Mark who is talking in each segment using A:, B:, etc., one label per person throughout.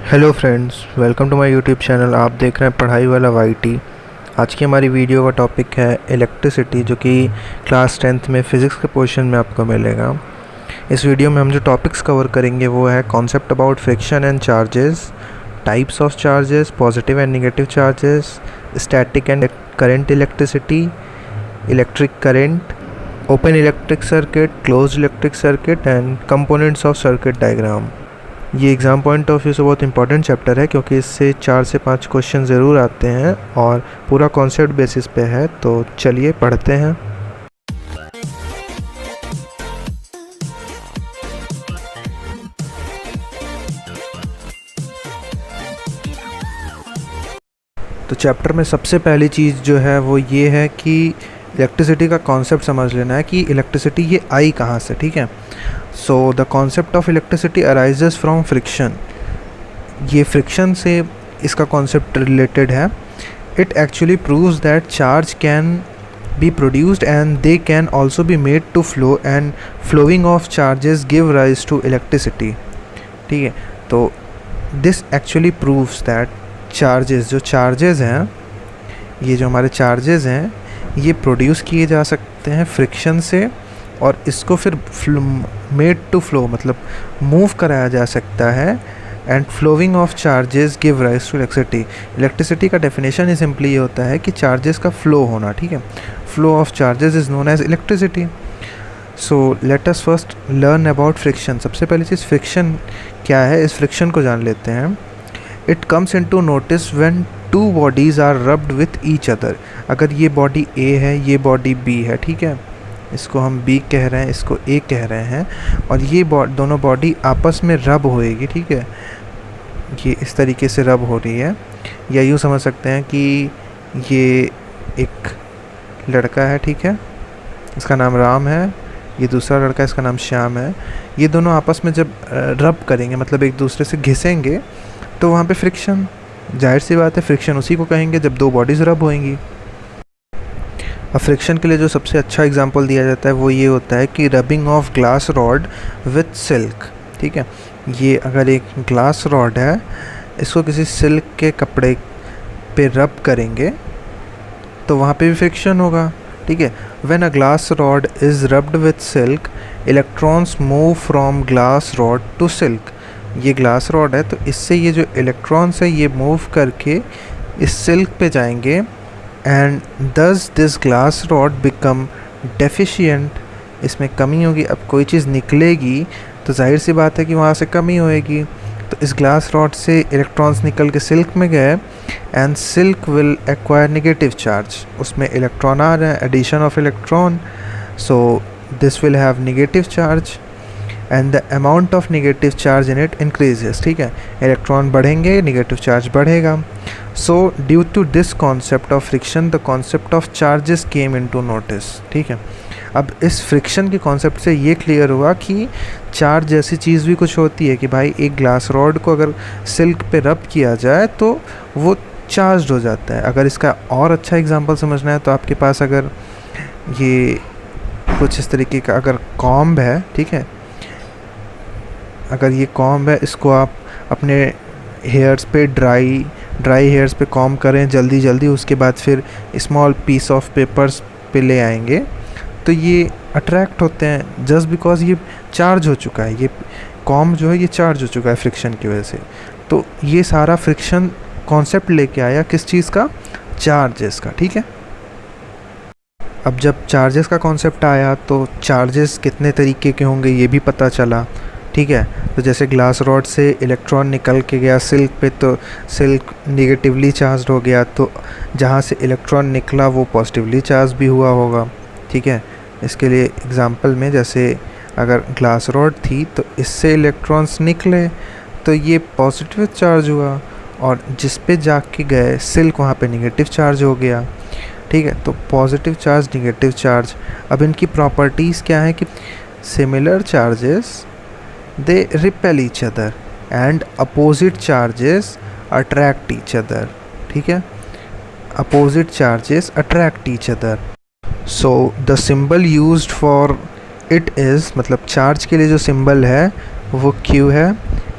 A: Hello friends, welcome to my YouTube channel. आप देख रहे हैं पढ़ाई वाला वाईटी। आज की हमारी वीडियो का टॉपिक है इलेक्ट्रिसिटी, जो कि क्लास 10th में फ़िज़िक्स के पोर्शन में आपको मिलेगा। इस वीडियो में हम जो टॉपिक्स कवर करेंगे वो है concept about friction and charges, types of charges, positive and negative charges, static and current electricity, electric current, open electric circuit, closed electric circuit and components of circuit diagram. ये exam point of view से बहुत important chapter है, क्योंकि इससे 4 से 5 question ज़रूर आते हैं और पूरा कॉन्सेप्ट बेसिस पे है। तो चलिए पढ़ते हैं। तो चैप्टर में सबसे पहली चीज़ जो है वो ये है कि इलेक्ट्रिसिटी का कॉन्सेप्ट समझ लेना है कि इलेक्ट्रिसिटी ये आई कहाँ से। ठीक है, so the concept of electricity arises from friction. ये फ्रिक्शन से इसका कॉन्सेप्ट रिलेटेड है। It actually proves that charge can be produced and they can also be made to flow, and flowing of charges give rise to electricity. ठीक है, तो this actually proves that charges, जो charges हैं, ये जो हमारे charges हैं, ये प्रोड्यूस किए जा सकते हैं फ्रिक्शन से, और इसको फिर मेड टू फ्लो मतलब मूव कराया जा सकता है। And flowing of charges give rise to electricity. Electricity का डेफिनेशन ही सिंपली ये होता है कि चार्जेस का फ्लो होना। ठीक है, flow of charges is known as electricity. So let us first learn about friction. सबसे पहली चीज़ फ्रिक्शन क्या है, इस फ्रिक्शन को जान लेते हैं। It comes into notice when two bodies are rubbed with each other. अगर ये बॉडी ए है, ये बॉडी बी है, ठीक है, इसको हम B कह रहे हैं, इसको A कह रहे हैं, और ये दोनों बॉडी आपस में रब होएगी। ठीक है, ये इस तरीके से रब हो रही है, या यूँ समझ सकते हैं कि ये एक लड़का है, ठीक है, इसका नाम राम है, ये दूसरा लड़का है, इसका नाम श्याम है। ये दोनों आपस में जब रब करेंगे, मतलब एक दूसरे से घिसेंगे, तो वहाँ पे फ्रिक्शन, जाहिर सी बात है, फ्रिक्शन उसी को कहेंगे जब दो बॉडीज़ रब होएंगी। अब फ्रिक्शन के लिए जो सबसे अच्छा एग्जांपल दिया जाता है वो ये होता है कि rubbing of glass rod with silk. ठीक है, ये अगर एक ग्लास रॉड है, इसको किसी सिल्क के कपड़े पे रब करेंगे तो वहाँ पे भी फ्रिक्शन होगा। ठीक है, when a glass rod is rubbed with silk, electrons move from glass rod to silk. ये ग्लास रॉड है, तो इससे ये जो इलेक्ट्रॉन्स है ये मूव करके इस सिल्क पे जाएंगे, एंड दस this glass rod become deficient. इसमें कमी होगी। अब कोई चीज़ निकलेगी तो जाहिर सी बात है कि वहाँ से कमी होएगी। तो इस ग्लास रॉड से इलेक्ट्रॉन्स निकल के सिल्क में गए, and silk will acquire negative charge. उसमें इलेक्ट्रॉन आ रहे हैं, addition of electron, so this will have negative charge and the amount of negative charge in it increases. ठीक है, इलेक्ट्रॉन बढ़ेंगे, नेगेटिव चार्ज बढ़ेगा। So due to this concept of friction, the concept of charges came into notice. ठीक है, अब इस friction के concept से ये क्लियर हुआ कि चार्ज जैसी चीज़ भी कुछ होती है कि भाई एक ग्लास रॉड को अगर सिल्क पे रब किया जाए तो वो चार्ज हो जाता है। अगर इसका और अच्छा एग्जांपल समझना है तो आपके पास अगर ये कुछ इस तरीके का अगर कॉम्ब है, ठीक है, अगर ये कॉम्ब है, इसको आप अपने हेयर्स पे ड्राई हेयर्स पे कॉम्ब करें जल्दी जल्दी, उसके बाद फिर स्मॉल पीस ऑफ पेपर्स पे ले आएंगे, तो ये अट्रैक्ट होते हैं जस्ट बिकॉज ये चार्ज हो चुका है। ये कॉम्ब जो है ये चार्ज हो चुका है फ्रिक्शन की वजह से। तो ये सारा फ्रिक्शन कॉन्सेप्ट लेके आया किस चीज़ का, चार्जेस का। ठीक है, अब जब चार्जेस का कॉन्सेप्ट आया तो चार्जेस कितने तरीके के होंगे ये भी पता चला। ठीक है, तो जैसे ग्लास रॉड से इलेक्ट्रॉन निकल के गया सिल्क पे, तो सिल्क नेगेटिवली चार्ज हो गया, तो जहाँ से इलेक्ट्रॉन निकला वो पॉजिटिवली चार्ज भी हुआ होगा। ठीक है, इसके लिए एग्जांपल में जैसे अगर ग्लास रॉड थी तो इससे इलेक्ट्रॉन्स निकले तो ये पॉजिटिव चार्ज हुआ, और जिस पे जाके गए सिल्क वहाँ पे नेगेटिव चार्ज हो गया। ठीक है, तो पॉजिटिव चार्ज, नेगेटिव चार्ज। अब इनकी प्रॉपर्टीज़ क्या है कि similar charges they repel each other and opposite charges attract each other. ठीक है, opposite charges attract each other. So the symbol used for it is, मतलब चार्ज के लिए जो सिंबल है वो Q है,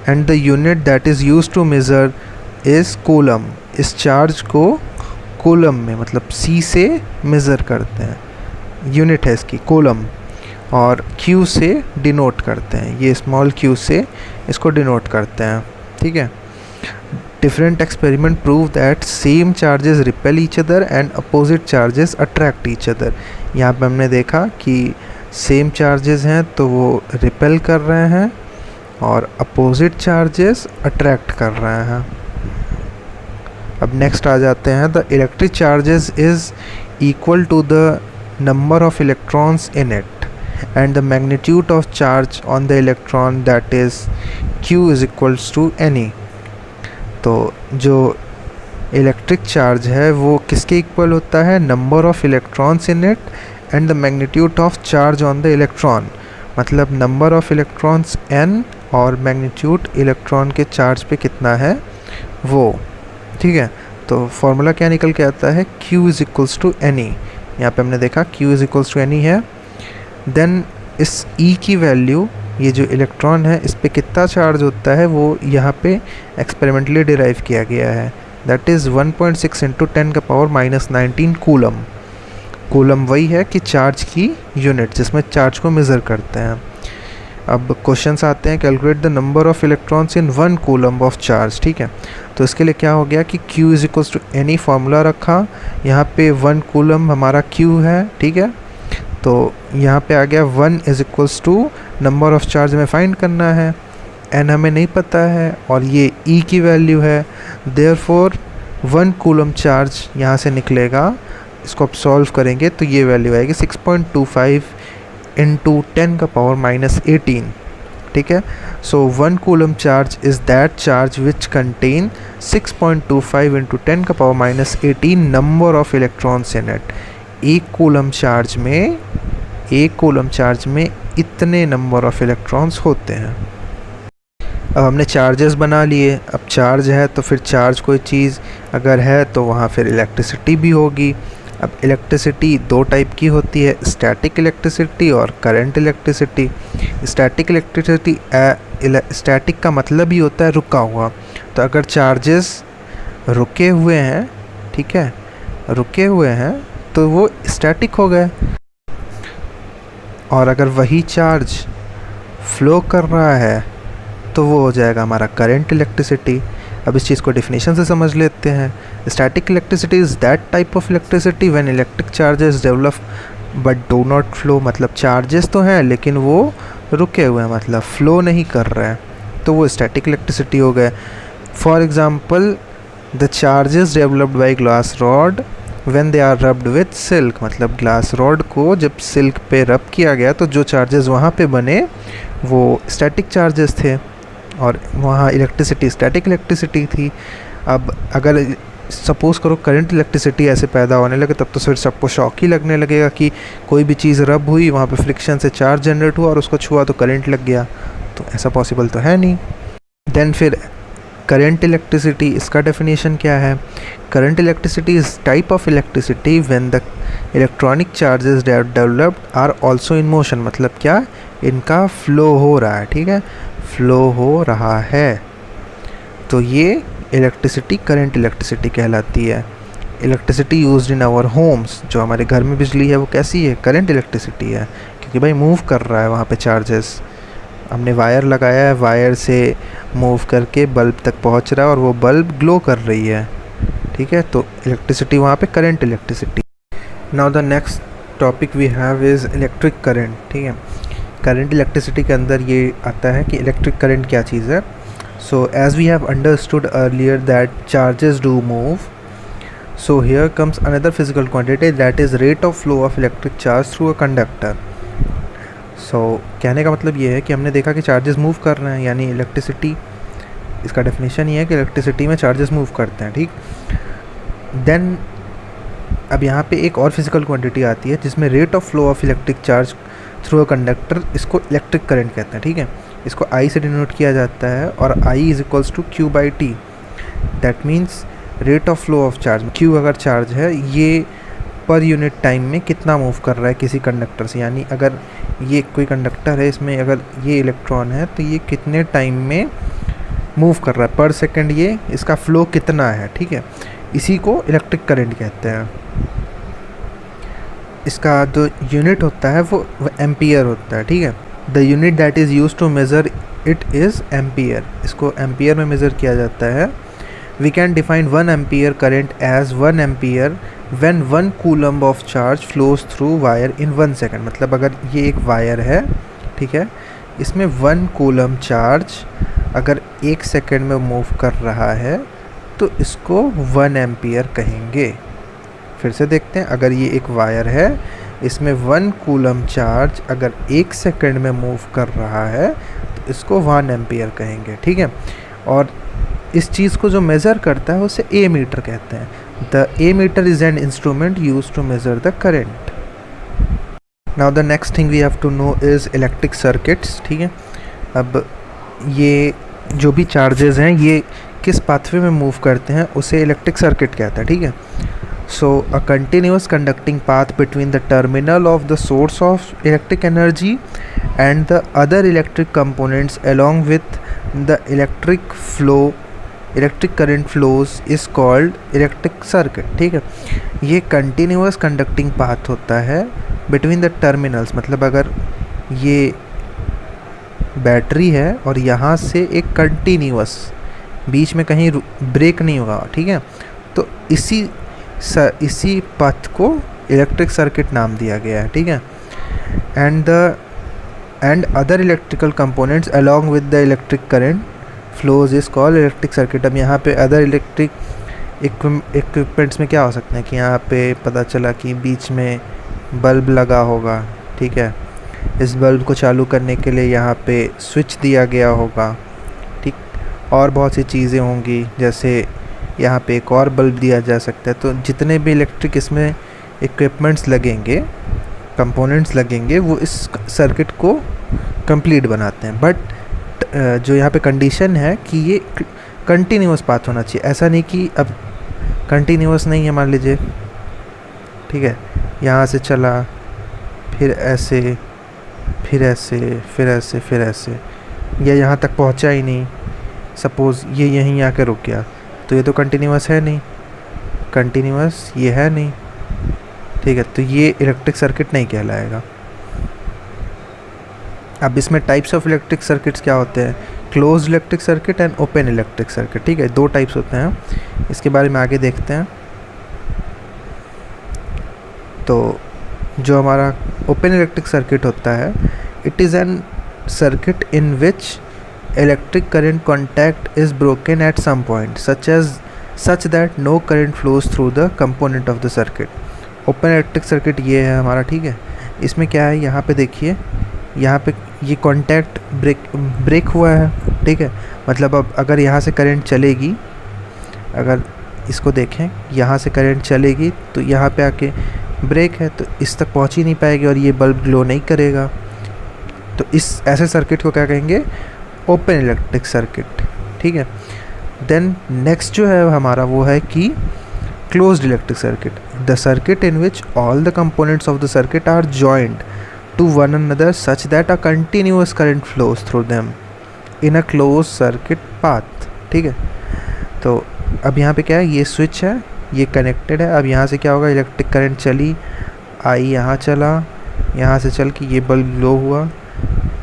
A: and the unit that is use to measure is coulomb. इस चार्ज को कूलम में मतलब C से मेज़र करते हैं, यूनिट है इसकी कूलम, और Q से डिनोट करते हैं, ये स्मॉल q से इसको डिनोट करते हैं, ठीक है। Different experiment prove that same charges repel each other and opposite charges attract each other. यहाँ पे हमने देखा कि सेम चार्जेस हैं तो वो रिपेल कर रहे हैं और अपोजिट चार्जेस अट्रैक्ट कर रहे हैं। अब नेक्स्ट आ जाते हैं, the electric charges is equal to the number of electrons in it and the magnitude of charge on the electron that is Q is equals to N। तो जो electric charge है वो किसके इक्वल होता है, number of electrons in it and the magnitude of charge on the electron, मतलब number of electrons n और magnitude electron के चार्ज पे कितना है वो, ठीक है। तो फॉर्मूला क्या निकल के आता है, Q is equals to N। यहाँ पे हमने देखा Q is equals to N है। देन इस E की वैल्यू, ये जो इलेक्ट्रॉन है इस पे कितना चार्ज होता है वो यहाँ पे एक्सपेरिमेंटली डिराइव किया गया है, that is 1.6 into 10⁻⁻19 coulomb. Coulomb वही है कि चार्ज की यूनिट जिसमें चार्ज को मेज़र करते हैं। अब क्वेश्चंस आते हैं, calculate the number of electrons in 1 coulomb of charge, ठीक है। तो इसके लिए क्या हो गया कि Q is equals to N formula रखा, यहाँ पे 1 कूलम हमारा Q है, ठीक है। तो यहाँ पे आ गया 1 is equals to number of charge में फाइंड करना है, N हमें नहीं पता है और ये E की वैल्यू है, देयरफॉर 1 कूलम चार्ज यहाँ से निकलेगा। इसको आप सॉल्व करेंगे तो ये वैल्यू आएगी 6.25 इंटू 10⁻⁻18, ठीक है। सो 1 coulomb charge is that charge which contain 6.25 into 10⁻⁻18 number of electrons in it. एक कूलम चार्ज में इतने नंबर ऑफ इलेक्ट्रॉन्स होते हैं। अब हमने चार्जेस बना लिए, अब चार्ज है तो फिर चार्ज कोई चीज़ अगर है तो वहाँ फिर इलेक्ट्रिसिटी भी होगी। अब इलेक्ट्रिसिटी दो टाइप की होती है, स्टैटिक इलेक्ट्रिसिटी और current electricity. Static electricity, static का मतलब ही होता है रुका हुआ। तो अगर चार्जेस रुके हुए हैं, ठीक है, रुके हुए हैं तो वो स्टैटिक हो गए, और अगर वही चार्ज फ्लो कर रहा है तो वो हो जाएगा हमारा करंट इलेक्ट्रिसिटी। अब इस चीज़ को डेफिनेशन से समझ लेते हैं। Static electricity is that type of electricity when electric charges develop but do not flow, मतलब चार्जेस तो हैं लेकिन वो रुके हुए हैं, मतलब फ्लो नहीं कर रहे हैं, तो वो स्टैटिक इलेक्ट्रिसिटी हो गए। For example the charges developed by glass rod when they are rubbed with silk, मतलब ग्लास रॉड को जब सिल्क पे रब किया गया तो जो चार्जेस वहाँ पे बने वो स्टैटिक चार्जेस थे और वहाँ इलेक्ट्रिसिटी स्टैटिक इलेक्ट्रिसिटी थी। अब अगर सपोज़ करो करंट इलेक्ट्रिसिटी ऐसे पैदा होने लगे तब तो फिर सबको शॉक ही लगने लगेगा कि कोई भी चीज़ रब हुई, वहाँ पे फ्रिक्शन से चार्ज जनरेट हुआ और उसको छुआ तो करंट लग गया, तो ऐसा पॉसिबल तो है नहीं। देन फिर करंट इलेक्ट्रिसिटी, इसका डेफिनेशन क्या है, current electricity is type of electricity when the electronic charges developed are also in motion, मतलब क्या, इनका फ्लो हो रहा है, ठीक है, फ्लो हो रहा है, तो ये इलेक्ट्रिसिटी करंट इलेक्ट्रिसिटी कहलाती है। Electricity used in our homes, जो हमारे घर में बिजली है वो कैसी है, करंट इलेक्ट्रिसिटी है, क्योंकि भाई मूव कर रहा है वहाँ पे चार्जेस, हमने वायर लगाया है, वायर से मूव करके बल्ब तक पहुँच रहा है और वो बल्ब ग्लो कर रही है, ठीक है, तो इलेक्ट्रिसिटी वहाँ पे current electricity. Now the next topic we have is electric current, ठीक है। करंट इलेक्ट्रिसिटी के अंदर ये आता है कि इलेक्ट्रिक करंट क्या चीज़ है। So as we have understood earlier that charges do move, so here comes another physical quantity that is rate of flow of electric charge through a conductor. So कहने का मतलब ये है कि हमने देखा कि चार्जेस मूव कर रहे हैं, यानी इलेक्ट्रिसिटी, इसका डेफिनेशन ये है कि इलेक्ट्रिसिटी में चार्जेस मूव करते हैं, ठीक। देन अब यहाँ पे एक और फिजिकल क्वांटिटी आती है जिसमें rate of flow of electric charge through a conductor, इसको इलेक्ट्रिक करंट कहते हैं, ठीक है। इसको I से डिनोट किया जाता है और I is equals to Q by T, that means rate of flow of charge. Q अगर चार्ज है, ये पर यूनिट टाइम में कितना मूव कर रहा है किसी कंडक्टर से, यानी अगर ये कोई कंडक्टर है, इसमें अगर ये इलेक्ट्रॉन है तो ये कितने टाइम में मूव कर रहा है पर सेकंड, ये इसका फ्लो कितना है, ठीक है, इसी को इलेक्ट्रिक करंट कहते हैं। इसका जो यूनिट होता है वो एम्पियर होता है, ठीक है। The unit that is use to measure it is ampere, इसको एम्पियर में मेज़र किया जाता है। We can define 1 ampere current as 1 ampere when 1 coulomb of charge flows through wire in 1 second. मतलब अगर ये एक वायर है, ठीक है, इसमें 1 कूलम चार्ज अगर 1 सेकेंड में मूव कर रहा है तो इसको 1 एम्पियर कहेंगे। फिर से देखते हैं, अगर ये एक वायर है, इसमें 1 कूलम चार्ज अगर 1 सेकेंड में मूव कर रहा है तो इसको 1 एम्पियर कहेंगे, ठीक है। और इस चीज़ को जो मेज़र करता है उसे ए मीटर कहते हैं। The ammeter is an instrument use to measure the current. Now the next thing we have to know is electric circuits, ठीक है। अब ये जो भी चार्जेस हैं ये किस पाथवे में मूव करते हैं उसे इलेक्ट्रिक सर्किट कहता है, ठीक है। So a continuous conducting path between the terminal of the source of electric energy and the other electric components along with the electric current flows is called electric circuit, ठीक है। ये continuous conducting path होता है between the terminals, मतलब अगर ये battery है और यहाँ से एक continuous, बीच में कहीं ब्रेक नहीं होगा, ठीक है, तो इसी पथ को इलेक्ट्रिक सर्किट नाम दिया गया है, ठीक है। And other electrical components along with the electric current flows is called electric circuit. अब यहाँ पे अदर इलेक्ट्रिक इक्विपमेंट्स में क्या हो सकते हैं कि यहाँ पे पता चला कि बीच में बल्ब लगा होगा, ठीक है, इस बल्ब को चालू करने के लिए यहाँ पे स्विच दिया गया होगा, ठीक, और बहुत सी चीज़ें होंगी, जैसे यहाँ पे एक और बल्ब दिया जा सकता है। तो जितने भी इलेक्ट्रिक इसमें इक्विपमेंट्स लगेंगे, कंपोनेंट्स लगेंगे, वो इस सर्किट को कंप्लीट बनाते हैं। बट जो यहाँ पे कंडीशन है कि ये कंटिन्यूस पाथ होना चाहिए। ऐसा नहीं कि अब कंटिन्यूस नहीं है, मान लीजिए, ठीक है, यहाँ से चला, फिर ऐसे, फिर ऐसे, फिर ऐसे, फिर ऐसे, या यहाँ तक पहुँचा ही नहीं, सपोज़ ये यहीं आके रुक गया, तो ये तो कंटिन्यूस है नहीं, कंटिन्यूस ये है नहीं, ठीक है, तो ये इलेक्ट्रिक सर्किट नहीं कहलाएगा। अब इसमें टाइप्स ऑफ इलेक्ट्रिक सर्किट्स क्या होते हैं, close electric circuit and open electric circuit, ठीक है, 2 टाइप्स होते हैं, इसके बारे में आगे देखते हैं। तो जो हमारा ओपन इलेक्ट्रिक सर्किट होता है, it is an circuit in which electric current contact is broken at some point such that no current flows through the component of the circuit. Open electric circuit ये है हमारा, ठीक है। इसमें क्या है, यहाँ पे देखिए, यहाँ पे ये कॉन्टैक्ट ब्रेक हुआ है, ठीक है, मतलब अब अगर यहाँ से करंट चलेगी, अगर इसको देखें, यहाँ से करंट चलेगी तो यहाँ पे आके ब्रेक है, तो इस तक पहुँच ही नहीं पाएगी और ये बल्ब ग्लो नहीं करेगा। तो इस ऐसे सर्किट को क्या कहेंगे, ओपन इलेक्ट्रिक सर्किट, ठीक है। देन नेक्स्ट जो है हमारा वो है कि closed electric circuit, the circuit in which all the components of the circuit are joined to one another such that a continuous current flows through them in a close circuit path, ठीक है। तो अब यहाँ पे क्या है, ये switch है, ये कनेक्टेड है, अब यहाँ से क्या होगा, इलेक्ट्रिक करंट चली आई, यहाँ चला, यहाँ से चल के ये बल्ब ग्लो हुआ,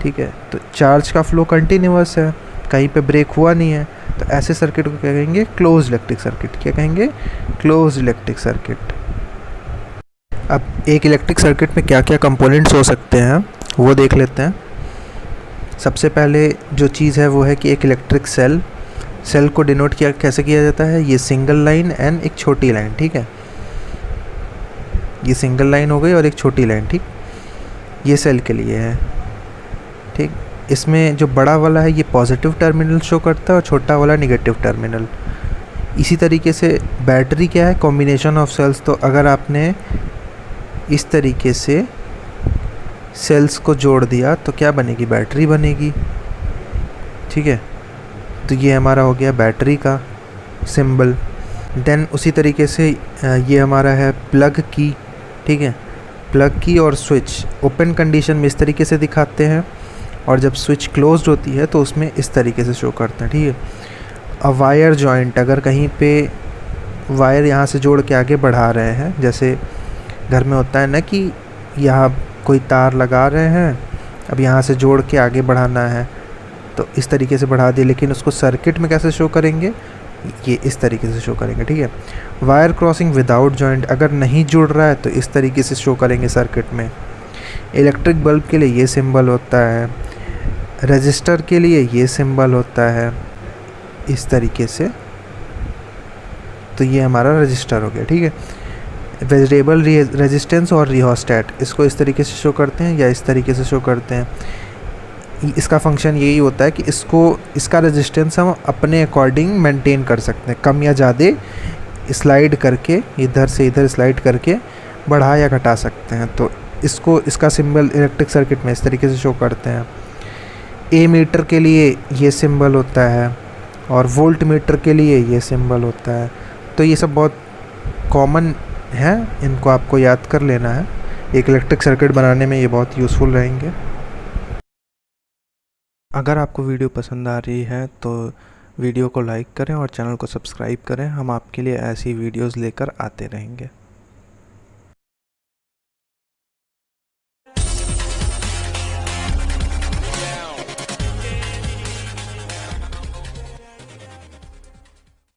A: ठीक है, तो चार्ज का फ्लो कंटिन्यूअस है, कहीं पे ब्रेक हुआ नहीं है, तो ऐसे सर्किट को क्या कहेंगे, क्लोज इलेक्ट्रिक सर्किट। क्या कहेंगे, क्लोज इलेक्ट्रिक सर्किट। अब एक इलेक्ट्रिक सर्किट में क्या क्या कंपोनेंट्स हो सकते हैं वो देख लेते हैं। सबसे पहले जो चीज़ है वो है कि एक इलेक्ट्रिक सेल को डिनोट कैसे किया जाता है, ये सिंगल लाइन एंड एक छोटी लाइन, ठीक है, ये सिंगल लाइन हो गई और एक छोटी लाइन, ठीक, ये सेल के लिए है, ठीक। इसमें जो बड़ा वाला है ये पॉजिटिव टर्मिनल शो करता है और छोटा वाला नेगेटिव टर्मिनल। इसी तरीके से बैटरी क्या है, कॉम्बिनेशन ऑफ सेल्स। तो अगर आपने इस तरीके से सेल्स को जोड़ दिया तो क्या बनेगी, बैटरी बनेगी, ठीक है। तो ये हमारा हो गया बैटरी का सिंबल। देन उसी तरीके से ये हमारा है प्लग की, ठीक है, प्लग की और स्विच ओपन कंडीशन में इस तरीके से दिखाते हैं और जब स्विच क्लोज्ड होती है तो उसमें इस तरीके से शो करते हैं, ठीक है। वायर जॉइंट, अगर कहीं पे वायर यहाँ से जोड़ के आगे बढ़ा रहे हैं, जैसे घर में होता है ना कि यहाँ कोई तार लगा रहे हैं, अब यहाँ से जोड़ के आगे बढ़ाना है तो इस तरीके से बढ़ा दिए, लेकिन उसको सर्किट में कैसे शो करेंगे, ये इस तरीके से शो करेंगे, ठीक है। वायर क्रॉसिंग विदाउट जॉइंट, अगर नहीं जुड़ रहा है तो इस तरीके से शो करेंगे सर्किट में। इलेक्ट्रिक बल्ब के लिए ये सिंबल होता है, रजिस्टर के लिए ये सिंबल होता है इस तरीके से। तो ये हमारा रजिस्टर हो गया, ठीक है। वेरिएबल रेजिस्टेंस और रिहोस्टेट, इसको इस तरीके से शो करते हैं या इस तरीके से शो करते हैं। इसका फंक्शन यही होता है कि इसका रेजिस्टेंस हम अपने अकॉर्डिंग मेंटेन कर सकते हैं, कम या ज़्यादा स्लाइड करके, इधर से इधर स्लाइड करके बढ़ा या घटा सकते हैं। तो इसका सिंबल इलेक्ट्रिक सर्किट में इस तरीके से शो करते हैं। ए मीटर के लिए ये सिंबल होता है और वोल्ट मीटर के लिए ये सिंबल होता है। तो ये सब बहुत कॉमन है, इनको आपको याद कर लेना है, एक इलेक्ट्रिक सर्किट बनाने में ये बहुत यूज़फुल रहेंगे। अगर आपको वीडियो पसंद आ रही है तो वीडियो को लाइक करें और चैनल को सब्सक्राइब करें, हम आपके लिए ऐसी वीडियोस लेकर आते रहेंगे।